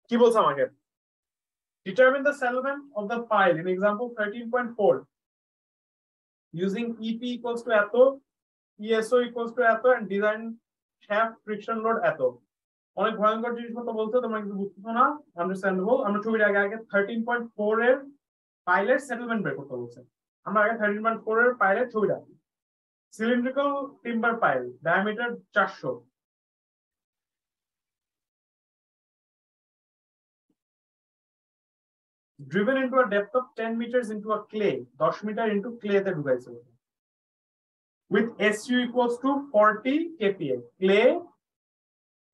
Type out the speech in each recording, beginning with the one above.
কি বলছে আমাকে? Determine the settlement of the pile in example 13.4 using EP equals to এত, ESO equals to এত and design shaft friction load এত। অনেক ভয়ঙ্কর জিনিসপত্র বলছে, তোমরা কিছু বুঝছো না, আন্ডারস্ট্যান্ডেবল। আমরা ছবির আগে 13.4 এর পাইলের সেটেলমেন্ট বের করতে বলছে। আমরা আগে 13.4 এর পাইলের ছবিটা, cylindrical timber pile, diameter 400, driven into a depth of 10 meters into a clay, 10 metre into clay তে ঢুকাইছে, with SU equals to 40 kPa, clay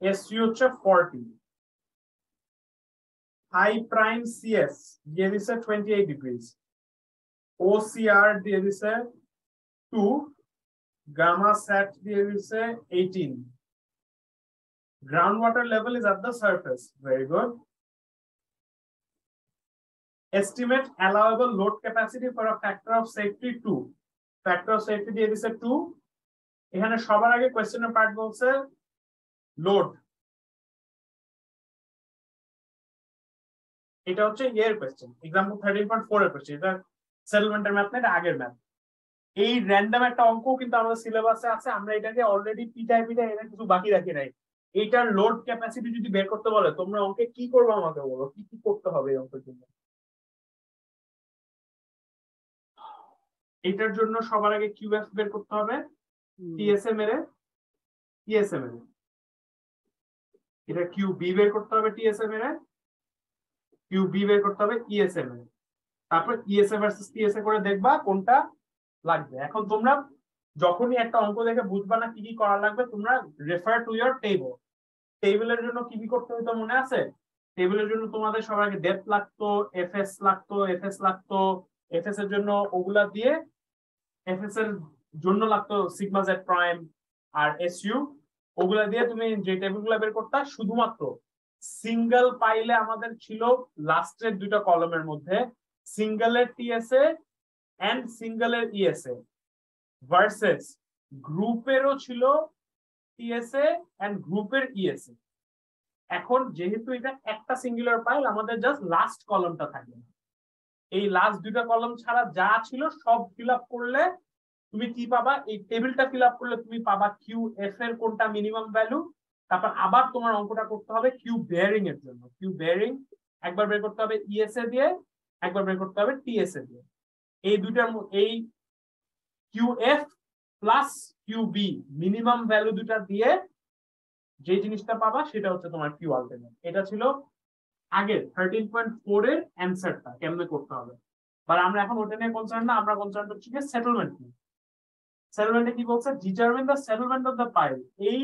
SU হচ্ছে 40, high prime CS দিয়ে দিছে 28 degrees, OCR দিয়ে দিছে 2, gamma sat দিয়ে দিছে 18, groundwater level is at the surface, very good. Estimate allowable load capacity for a factor of safety 2, factor of safety দিয়ে দিছে 2। এখানে সবার আগে কোশ্চেনের পার্ট বলছে লোড, এটা হচ্ছে এর কোশ্চেন, एग्जांपल 13.4 এর কোশ্চেন, এটা সেটেলমেন্টের ম্যাথ না, এটা আগের ম্যাথ। এই র্যান্ডম একটা অঙ্ক কিন্তু আমাদের সিলেবাসে আছে, আমরা এটাকে অলরেডি পিটাই এটা কিছু বাকি রাখি নাই। এটার লোড ক্যাপাসিটি যদি বের করতে বলে, তোমরা অঙ্কে কি করবে আমাকে বলো, কি কি করতে হবে এই অঙ্কের জন্য? এটার জন্য সবার আগে কিউএফ বের করতে হবে, টিএসএম এর, টিএসএম এর, এটা কিউবি বের করতে হবে, টিএসএম এর, কিউবি বের করতে হবে ইএসএম এর, তারপর ইএসএ ভার্সেস টিএসএ করে দেখবা কোনটা লাগবে। এখন তোমরা যখনই একটা অঙ্ক দেখে বুঝবা না কি কি করা লাগবে, তোমরা রেফার টু ইওর টেবল। টেবিলের জন্য কি কি করতে হতো মনে আছে? টেবিলের জন্য তোমাদের সবার আগে ডেপথ লাগতো, এফএস লাগতো, এফএস লাগতো, এফএস এর জন্য ওগুলা দিয়ে, এফএস এর জন্য লাগতো সিগমা জেড প্রাইম আর এসইউ, ওগুলা দিয়ে তুমি যে টেবিলগুলো বের করতে, শুধুমাত্র সিঙ্গেল পাইলে আমাদের ছিল লাস্টের দুইটা কলমের মধ্যে সিঙ্গেলের টিএসএ এন্ড সিঙ্গেলের ইএসএ, ভার্সেস গ্রুপেরও ছিল টিএসএ এন্ড গ্রুপের ইএসএ। এখন যেহেতু এটা একটা সিঙ্গুলার পাইল, আমাদের জাস্ট লাস্ট কলমটা থাকবে, এই লাস্ট দুইটা কলম ছাড়া যা ছিল সব ফিল আপ করলে তুমি কি পাবা? এই টেবিলটা ফিল আপ করলে তুমি পাবা কিউ এফ এর কোনটা মিনিমাম ভ্যালু, তারপর আবার তোমার অঙ্কটা করতে হবে কিউ বেয়ারিং এর জন্য। কিউ বেয়ারিং একবার বের করতে হবে ইএসএ দিয়ে, একবার বের করতে হবে টিএসএ দিয়ে। এই দুইটার এই Q F plus Q B minimum value দুটা দিয়ে যে জিনিসটা পাবা সেটা হচ্ছে তোমার কিউ আলটিমেট। এটা ছিল আগে 13.4 এর অ্যানসারটা কেমনে করতে হবে। বাট আমরা এখন ওটা নিয়ে কনসার্ন না, আমরা কনসার্ন হচ্ছে কি সেটেলমেন্ট নিয়ে। সেটেলমেন্টে কি বলছে? Determine the settlement of the pile. এই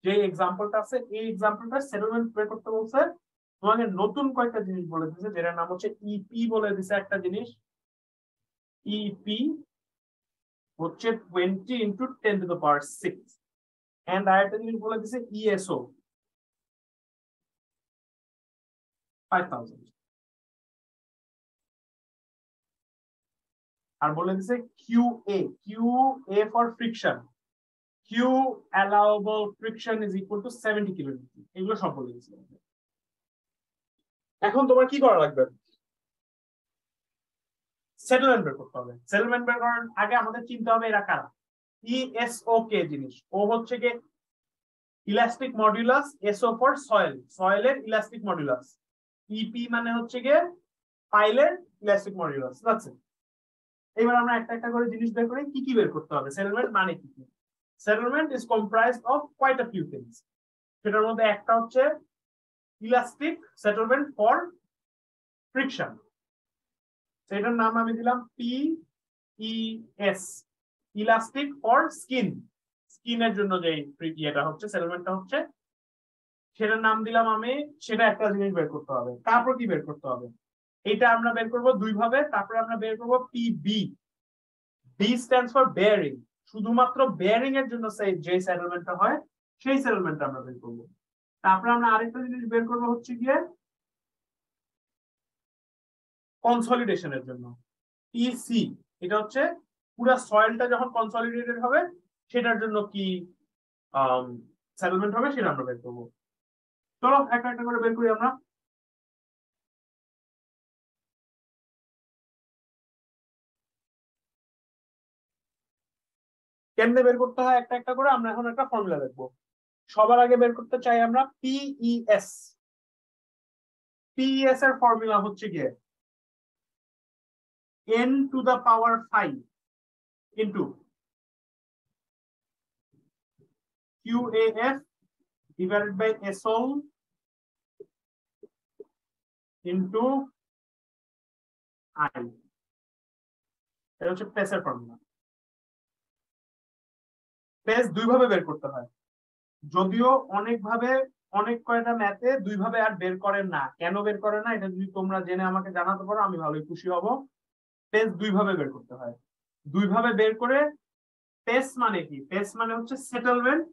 যে এক্সাম্পলটা আছে, এই এক্সাম্পলটা সেটেলমেন্ট বের করতে বলছে। তোমাকে নতুন কয়েকটা জিনিস বলে দিয়েছে, যেটার নাম হচ্ছে ইপি বলে দিছে একটা জিনিস, ইপি হচ্ছে 20 into 10 to the power 6, and আরেকটা জিনিস বলে দিছে ইএসও 5000, আর বলে দিছে QA, QA for friction, Q allowable friction is equal to 70 kilonewton. এগুলো সব বলে দিছে। এখন তোমার কি করা লাগবে? সেটেলমেন্ট বের করতে হবে। সেটেলমেন্ট বের করার আগে আমাদের চিন্তা হবে এরা কারা। ইএসও কে জিনিস, ও হচ্ছে কি elastic modulus, ES for soil, সয়েলের ইলাস্টিক মডুলাস, ইপি মানে হচ্ছে গিয়ে পাইলের ইলাস্টিক মডুলাস। বুঝছেন? এবার আমরা একটা একটা করে জিনিস বের করি, কি কি বের করতে হবে। সেটেলমেন্ট মানে কি কি? Settlement is comprised of quite a few things. সেটার মধ্যে একটা হচ্ছে ইলাস্টিক সেটেলমেন্ট ফর ফ্রিকশন, সেটার নাম আমি দিলাম পিইএস, ইলাস্টিক ফর স্কিন, স্কিনের জন্য যে ইয়েটা হচ্ছে সেটেলমেন্টটা হচ্ছে, সেটার নাম দিলাম আমি। সেটা একটা জিনিস বের করতে হবে। তারপর কি বের করতে হবে? এটা আমরা বের করব দুই ভাবে। তারপরে আমরা বের করব PB, B stands for bearing, শুধুমাত্র বেয়ারিং এর জন্য যে সেটেলমেন্টটা হয় সেই সেটেলমেন্টটা আমরা বের করব। তারপরে আমরা আরেকটা জিনিস বের করব হচ্ছে গিয়ে কনসলিডেশনের জন্য, পিসি, এটা হচ্ছে পুরো সয়েলটা যখন কনসলিডেটেড হবে সেটার জন্য কি সেটেলমেন্ট হবে সেটা আমরা বের করব। চলো একটা একটা করে বের করি আমরা। কেমনে বের করতে হয় একটা একটা করে আমরা এখন একটা ফর্মুলা দেখবো। সবার আগে বের করতে চাই আমরা পিইএস। পিইএস এর ফর্মুলা হচ্ছে গিয়ে n to the power 5 into QAF divided by SOL into I। এটা হচ্ছে পেসের ফর্মুলা। পেস দুই ভাবে বের করতে হয়, যদিও অনেক কয়টা ম্যাথে দুই ভাবে আর বের করেন না। কেন বের করেন না এটা যদি তোমরা জেনে আমাকে জানাতে পারো আমি ভালোই খুশি হব। পেস দুই ভাবে বের করতে হয়। দুই ভাবে বের করে পেস মানে কি? পেস মানে হচ্ছে settlement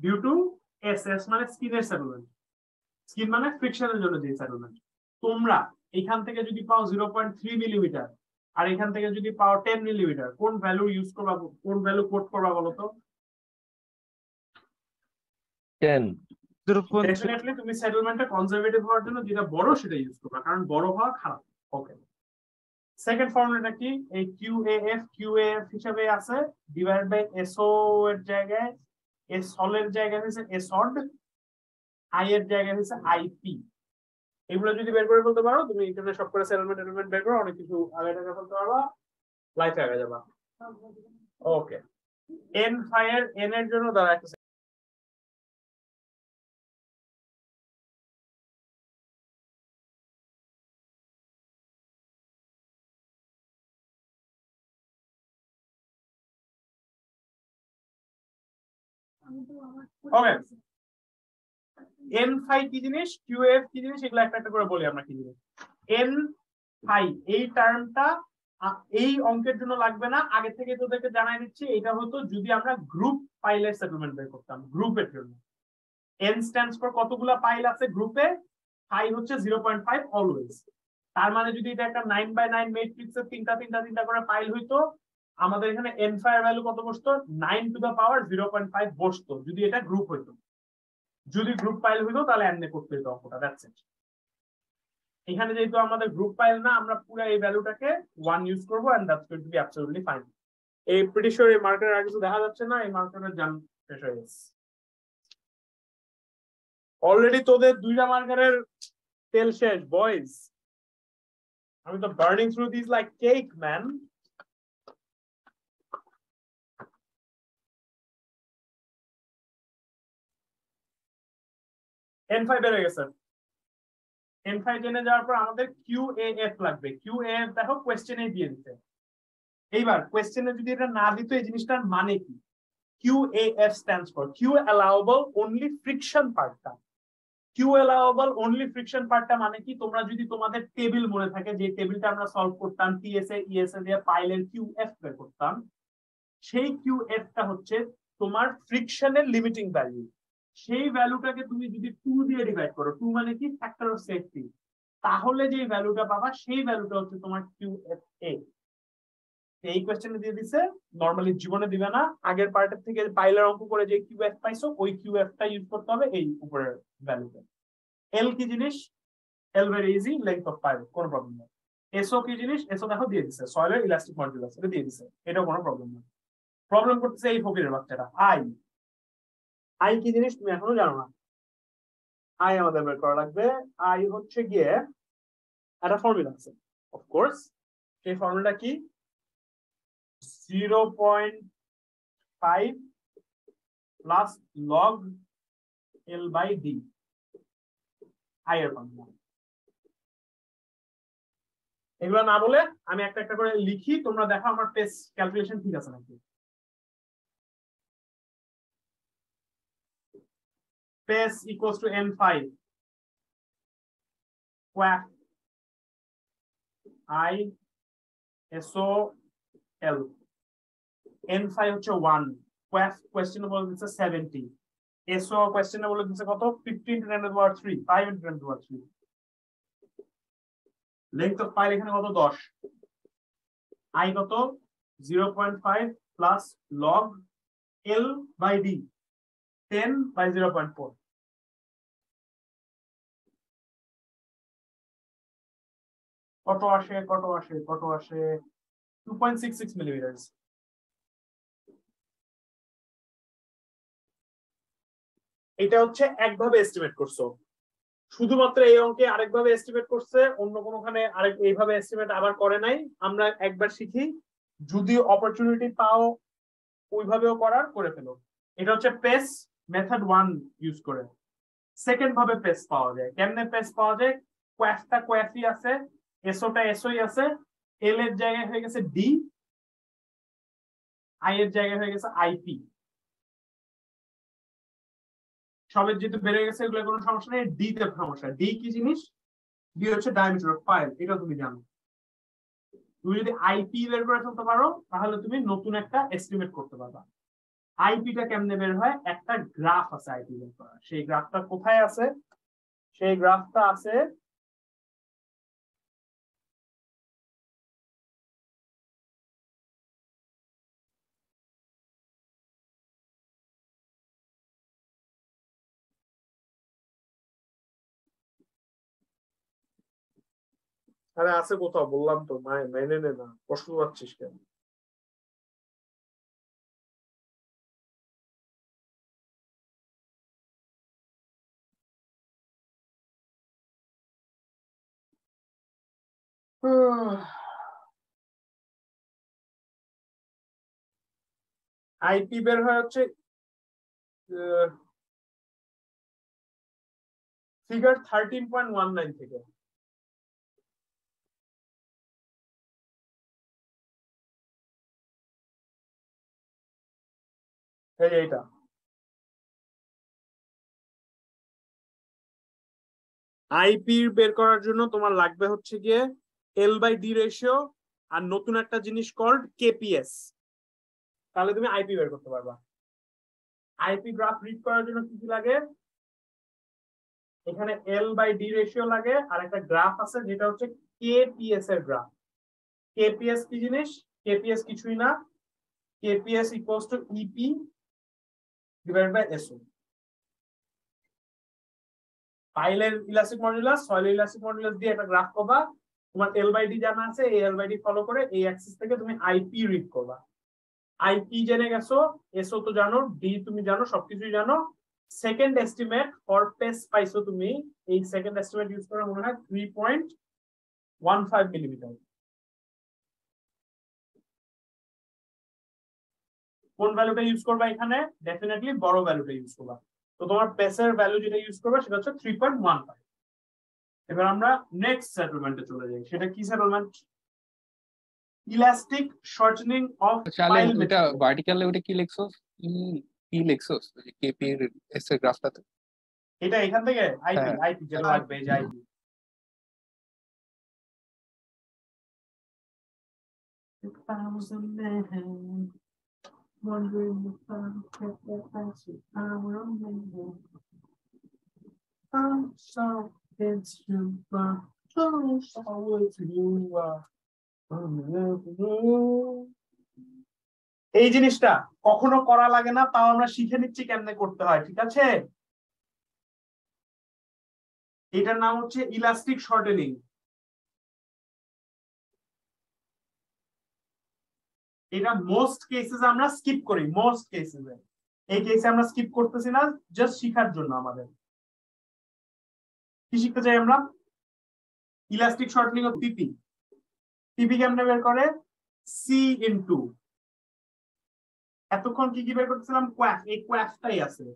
due to S. S মানে স্কিনের সেটেলমেন্ট। স্কিন মানে ফ্রিকশনের জন্য যে সেটেলমেন্ট। তোমরা এখান থেকে যদি পাও 0.3 মিলিমিটার আর এখান থেকে যদি পাও 10 মিলিমিটার, কোন ভ্যালু ইউজ করবা, কোন ভ্যালু কোট করবা বলো তো? 10 ডেফিনেটলি তুমি সেটেলমেন্টে কনজারভেটিভ হওয়ার জন্য যেটা বড় সেটা ইউজ করবা, কারণ বড় হওয়া খারাপ। ওকে, সেকেন্ড ফর্মুলাটা কি? এই QAF হিসাবে আছে ডিভাইড বাই SO এর জায়গায় SOL এর জায়গায় হচ্ছে SOD, I এর জায়গায় হচ্ছে IP। এগুলো যদি বের করে বলতে পারো তুমি এখানে সব করে সেটেলমেন্ট বের করো, অনেক কিছু আগে টাকা ফেলতে পারবা, লাইফে আগে যাবা। ওকে, n এর জন্য দাঁড়া একটা ওকে। n5 কি জিনিস, QAF কি জিনিস, এগুলো একটা একটা করে বলি আমরা কি জিনিস। n5 এই টার্মটা এই অঙ্কের জন্য লাগবে না, আগে থেকে তোদেরকে জানাই দিচ্ছি। এটা হতো যদি আমরা গ্রুপ পাইলের সেটেলমেন্ট বের করতাম গ্রুপের জন্য। n স্ট্যান্ডস ফর কতগুলা পাইল আছে গ্রুপে, 5 হচ্ছে 0.5 অলওয়েজ। তার মানে যদি এটা একটা 9x9 ম্যাট্রিক্সের তিনটা করে পাইল হইতো, আমাদের এখানে n5 এর ভ্যালু কত বসতো? 9 টু দা পাওয়ার 0.5 বসতো যদি এটা গ্রুপ হইতো। যদি গ্রুপ পাইল হইতো তাহলে এমনি করতে হইতো অঙ্কটা। That's it. এখানে যেহেতু আমাদের গ্রুপ পাইল না, আমরা পুরো এই ভ্যালুটাকে 1 ইউজ করব and that's going to be absolutely fine. এই প্রিটি শিওর এই মার্কারের আর কিছু দেখা যাচ্ছে না, এই মার্কারের জান শেষ হয়ে গেছে অলরেডি। তোদের দুইটা মার্কারের তেল শেষ বয়েজ। আমি তো burning through this like cake man. n5 বের হয়ে গেছে। n5 জেনে যাওয়ার পর আমাদের QAF লাগবে। QAF দেখো কোশ্চেনে দিয়ে দিতে। এইবার কোশ্চেনে যদি এটা না দিত এই জিনিসটার মানে কি? QAF stands for Q allowable only friction পার্টটা। Q allowable only friction পার্টটা মানে কি? তোমরা যদি তোমাদের টেবিল মনে থাকে, যে টেবিলটা আমরা সলভ করতাম TSA ESA দিয়ে পাইলের QF বের করতাম, সেই QF টা হচ্ছে তোমার ফ্রিকশনের লিমিটিং ভ্যালু। সেই ভ্যালুটাকে তুমি যদি 2 দিয়ে ডিভাইড করো, 2 মানে কি? ফ্যাক্টর অফ সেফটি, তাহলে যে ভ্যালুটা পাবা সেই ভ্যালুটা হচ্ছে তোমার QFA। এই কোশ্চেনে দিয়ে দিছে, নরমালি জীবনে দিবে না। আগের পার্টের থেকে পাইলার অঙ্ক করে যে QF পাইছো ওই QF টা ইউজ করতে হবে এই উপরের ভ্যালুতে। L কি জিনিস? L very easy, length of pipe, কোনো প্রবলেম নেই। SO কি জিনিস? SO দেখো দিয়ে দিছে, সয়েলের ইলাস্টিক মডুলাস, এটা দিয়ে দিছে, এটাও কোনো প্রবলেম নেই। প্রবলেম করতেছে এই ফকিরের বাচ্চাটা I কি জিনিস তুমি এখনো জানো না। I আমাদের বের করা লাগবে। I হচ্ছে গিয়ে একটা ফর্মুলা আছে অফকোর্স। সেই ফর্মুলাটা কি? 0.5 plus log L by D, I এর ফর্মুলা। এগুলো না বলে আমি একটা একটা করে লিখি, তোমরা দেখো আমার পেস ক্যালকুলেশন ঠিক আছে নাকি। Pace equals to n5 QAF I SO L। n5 হচ্ছে 1, QAF কোশ্চেনে বলে দিচ্ছে 70, SO কোশ্চেনে বলে দিচ্ছে কত? 15 to 10 to the power 3, 5 into 10 to the power 3। Length of pile এখানে কত? 10। I কত? 0.5 plus log L by D, 10 by 0.4। কত আসে 2.66 মিলিমিটার। এটা হচ্ছে একভাবে এস্টিমেট করছো, শুধুমাত্র এই অঙ্কে আরেকভাবে এস্টিমেট করছে, অন্য কোনোখানে আরেক এইভাবে এস্টিমেট আবার করে নাই। আমরা একবার শিখি, যদি অপরচুনিটি পাও ওইভাবেও করার করে ফেলো। এটা হচ্ছে পেস মেথড 1 ইউজ করে। সেকেন্ড ভাবে পেস পাওয়া যায়। কেমনে পেস পাওয়া যায়? কোয়াফটা কোয়াফি আছে, এসওটা এসওই আছে, এল এর জায়গায় হয়ে গেছে ডি, আই এর জায়গায় হয়ে গেছে আইপি। সবের যেহেতু বেড়ে গেছে এগুলো কোনো সমস্যা নেই, ডি তে সমস্যা। ডি কি জিনিস? ডি হচ্ছে ডায়ামিটার অফ ফাইল, এটা তুমি জানো। তুমি যদি আইপি বের করে ফেলতে পারো তাহলে তুমি নতুন একটা এস্টিমেট করতে পারবা। আইপিটা কেমনে বের হয়? একটা গ্রাফ আছে আইপি বের করা। সেই গ্রাফটা কোথায় আছে? সেই গ্রাফটা আছে আরে আছে কোথাও, বললাম তো, মেনে নে না, কষ্ট পাচ্ছিস কেন? আইপি বের হয় হচ্ছে ফিগার 13.19 থেকে। এই এইটা আইপি বের করার জন্য তোমার লাগবে হচ্ছে গিয়ে এল বাই ডি রেশিও আর নতুন একটা জিনিস কল্ড কেপিএস। তাহলে তুমি আইপি বের করতে পারবা। আইপি গ্রাফ রিড করার জন্য কি কি লাগে? এখানে এল বাই ডি রেশিও লাগে, আর একটা গ্রাফ আছে যেটা হচ্ছে কেপিএস এর গ্রাফ। কেপিএস কি জিনিস? কেপিএস কিছুই না, KPS equals to EP divided by ESO. ফাইলের ইলাস্টিক মডুলাস, সয়েলের ইলাস্টিক মডুলাস দিয়ে একটা গ্রাফ করবা। তোমার এল বাই ডি জানা আছে, এই এল বাই ডি ফলো করে এই অ্যাক্সিস থেকে তুমি আইপি রিড করবা। আইপি জেনে গেছো, এসও তো জানো, ডি তুমি জানো, সবকিছুই জানো। সেকেন্ড এস্টিমেট ফর পেস পাইছো তুমি। এই সেকেন্ড এস্টিমেট ইউজ করা মনে হয় 3.15 মিলিমিটার। কোন ভ্যালুটা ইউজ করবা এখানে? ডেফিনেটলি বড় ভ্যালুটা ইউজ করবা। তো তোমার পেসের ভ্যালু যেটা ইউজ করবা সেটা হচ্ছে 3.15। এবার আমরা নেক্সট সেটেলমেন্টে চলে যাই। সেটা কি settlement? Elastic shortening of file ওটা মেটেরিয়াল। ভার্টিক্যালে ওটা কি লিখছস? ই লিখছস কেপি এর এস এর গ্রাফটাতে? এটা এখান থেকে আইপি হ্যাঁ। আইপি যেটা লাগবে, এই যে আইপি। এই জিনিসটা কখনো করা লাগে না, তাও আমরা শিখে নিচ্ছি কেমনে করতে হয়, ঠিক আছে? এটার নাম হচ্ছে ইলাস্টিক শর্টেনিং। এটা মোস্ট কেসেস আমরা স্কিপ করি, মোস্ট কেসেস। এই কেসে আমরা স্কিপ করতেছি না, জাস্ট শিখার জন্য। আমাদের কি শিখতে চাই আমরা? ইলাস্টিক শর্টেনিং অফ পিপি। পিপি কেমনে বের করে? সি ইনটু, এতক্ষণ কি কি বের করতেছিলাম? কোয়াফ। এই কোয়াফটাই আছে,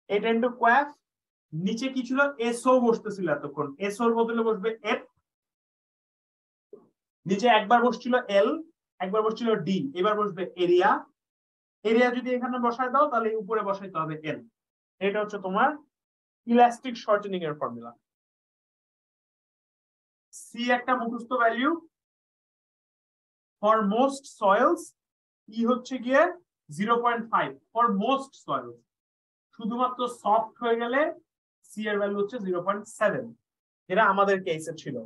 এটা ইনটু কোয়াফ। নিচে কি ছিল? এসও বসতেছিল এতক্ষণ, এসওর বদলে বসবে এফ। নিচে একবার বসছিল এল, একবার বসছিল ডি, এবার বসবে এরিয়া। এরিয়া যদি এখানে বসায় দাও তাহলে উপরে বসাইতে হবে এল। এটা হচ্ছে তোমার ইলাস্টিক শর্টেনিং এর ফর্মুলা। সি একটা মুখস্থ ভ্যালু ফর মোস্ট সয়েলস, ই হচ্ছে গিয়ে 0.5 ফর মোস্ট সয়েলস। শুধুমাত্র সফট হয়ে গেলে সি এর ভ্যালু হচ্ছে 0.7। এটা আমাদের কেসে ছিল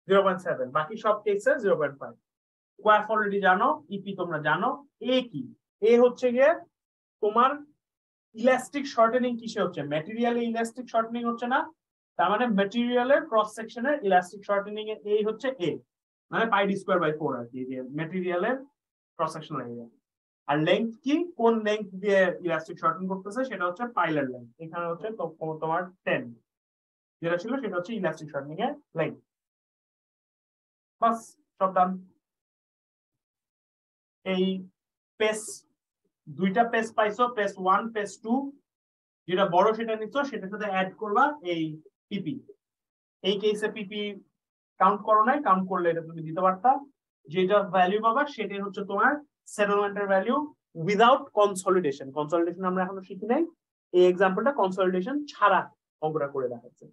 0.7, বাকি সব কেসে 0.5। কোয়াফ অলরেডি জানো, ইপি তোমরা জানো। এ কি? এ হচ্ছে গিয়ে তোমার ইলাস্টিক শর্টেনিং কিসে হচ্ছে? ম্যাটেরিয়ালে ইলাস্টিক শর্টেনিং হচ্ছে না, তার মানে ম্যাটেরিয়ালের ক্রস সেকশনের ইলাস্টিক শর্টেনিং এর এই হচ্ছে এ, মানে পাই ডি স্কয়ার বাই 4 আর কি, যে ম্যাটেরিয়ালের ক্রস সেকশনাল এরিয়া। আর লেংথ কি, কোন লেংথ দিয়ে ইলাস্টিক শর্টিং করতেছে সেটা হচ্ছে পাইলার লেংথ। এখানে হচ্ছে তোমার 10 যেটা ছিল সেটা হচ্ছে ইলাস্টিক শর্টিং এর লেংথ। বাস, সব ডান। এই পেস, দুইটা পেস পাইছো, পেস 1 পেস 2, যেটা বড় সেটা নিচ্ছ, সেটার সাথে অ্যাড করবা এই পিপি। এই কেসে পিপি কাউন্ট করো নাই, কাউন্ট করলে এটা তুমি দিতে পারতা। যেটা ভ্যালু পাবা সেটাই হচ্ছে তোমার সেটেলমেন্টের ভ্যালু উইদাউট কনসলিডেশন। কনসলিডেশন আমরা এখনো শিখি নাই, এই এক্সাম্পলটা কনসলিডেশন ছাড়া অঙ্কটা করে দেখাচ্ছে।